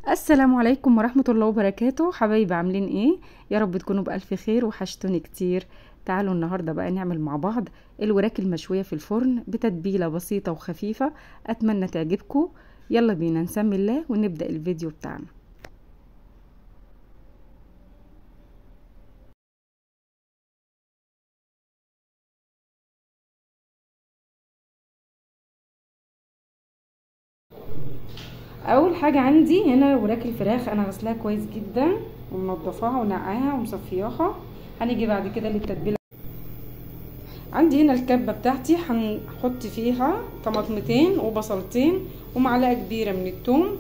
السلام عليكم ورحمة الله وبركاته. حبايبي عاملين ايه؟ يا رب تكونوا بألف خير، وحشتوني كتير. تعالوا النهاردة بقى نعمل مع بعض الوراك المشوية في الفرن بتتبيلة بسيطة وخفيفة، اتمنى تعجبكم. يلا بينا نسمي الله ونبدأ الفيديو بتاعنا. اول حاجة عندي هنا وراك الفراخ، انا غسلاها كويس جدا ومنضفاها ونقعاها ومصفياها. هنيجي بعد كده للتتبيله. عندي هنا الكبه بتاعتي، هنحط فيها طماطمتين وبصلتين ومعلقه كبيره من الثوم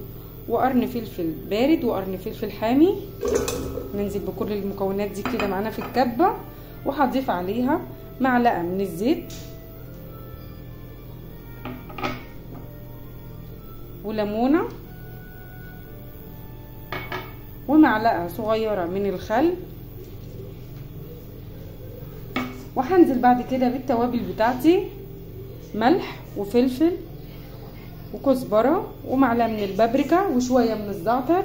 وقرن فلفل بارد وقرن فلفل حامي. ننزل بكل المكونات دي كده معانا في الكبه، وهضيف عليها معلقه من الزيت وليمونه ومعلقه صغيره من الخل، وهنزل بعد كده بالتوابل بتاعتي، ملح وفلفل وكزبره ومعلقه من البابريكا وشويه من الزعتر.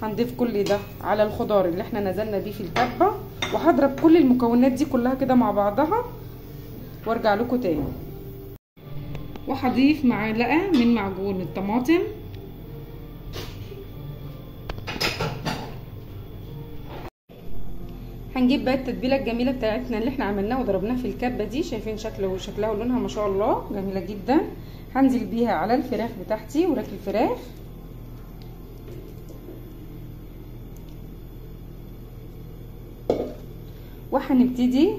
هنضيف كل ده على الخضار اللي احنا نزلنا بيه في الكبه، وهضرب كل المكونات دي كلها كده مع بعضها وارجع لكم تاني. وهضيف معلقه من معجون الطماطم، هنجيب بقى التتبيله الجميله بتاعتنا اللي احنا عملناها وضربناها في الكبه دي. شايفين شكلها ولونها ما شاء الله جميله جدا. هنزل بيها على الفراخ بتاعتي، وراك الفراخ، وهنبتدي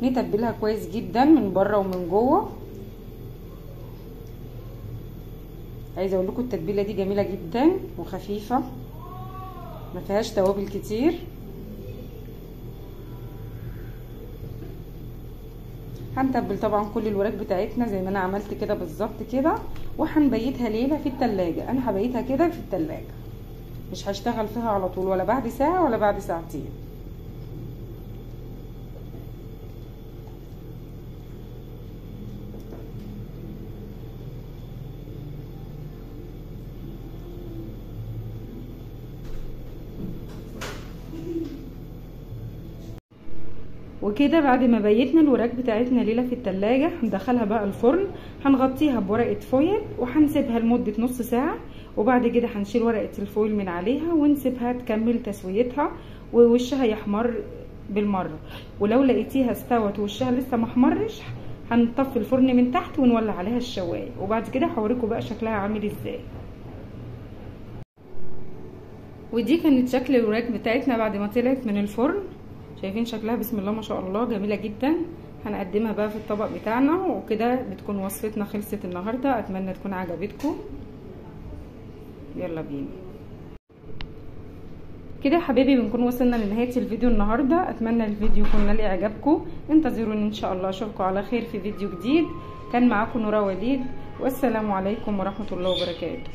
نتبلها كويس جدا من بره ومن جوه. عايزه اقول لكم التتبيله دي جميله جدا وخفيفه، ما فيهاش توابل كتير. هنتبل طبعا كل الوراك بتاعتنا زي ما انا عملت كده بالظبط كده، وهنبيتها ليله في التلاجة. انا هبيتها كده في التلاجة، مش هشتغل فيها على طول، ولا بعد ساعه ولا بعد ساعتين. وكده بعد ما بيتنا الوراك بتاعتنا ليله في التلاجة، هندخلها بقى الفرن. هنغطيها بورقه فويل وهنسيبها لمده نص ساعه، وبعد كده هنشيل ورقه الفويل من عليها ونسيبها تكمل تسويتها ووشها يحمر بالمره. ولو لقيتيها استوت ووشها لسه محمرش، هنطفي الفرن من تحت ونولع عليها الشوايه، وبعد كده هوريكم بقى شكلها عامل ازاي. ودي كانت شكل الوراك بتاعتنا بعد ما طلعت من الفرن. شايفين شكلها بسم الله ما شاء الله جميله جدا. هنقدمها بقى في الطبق بتاعنا، وكده بتكون وصفتنا خلصت النهارده. اتمنى تكون عجبتكم. يلا بينا كده يا حبايبي، بنكون وصلنا لنهايه الفيديو النهارده. اتمنى الفيديو يكون نال اعجابكم. انتظروني ان شاء الله اشوفكم على خير في فيديو جديد. كان معاكم نورا وليد، والسلام عليكم ورحمه الله وبركاته.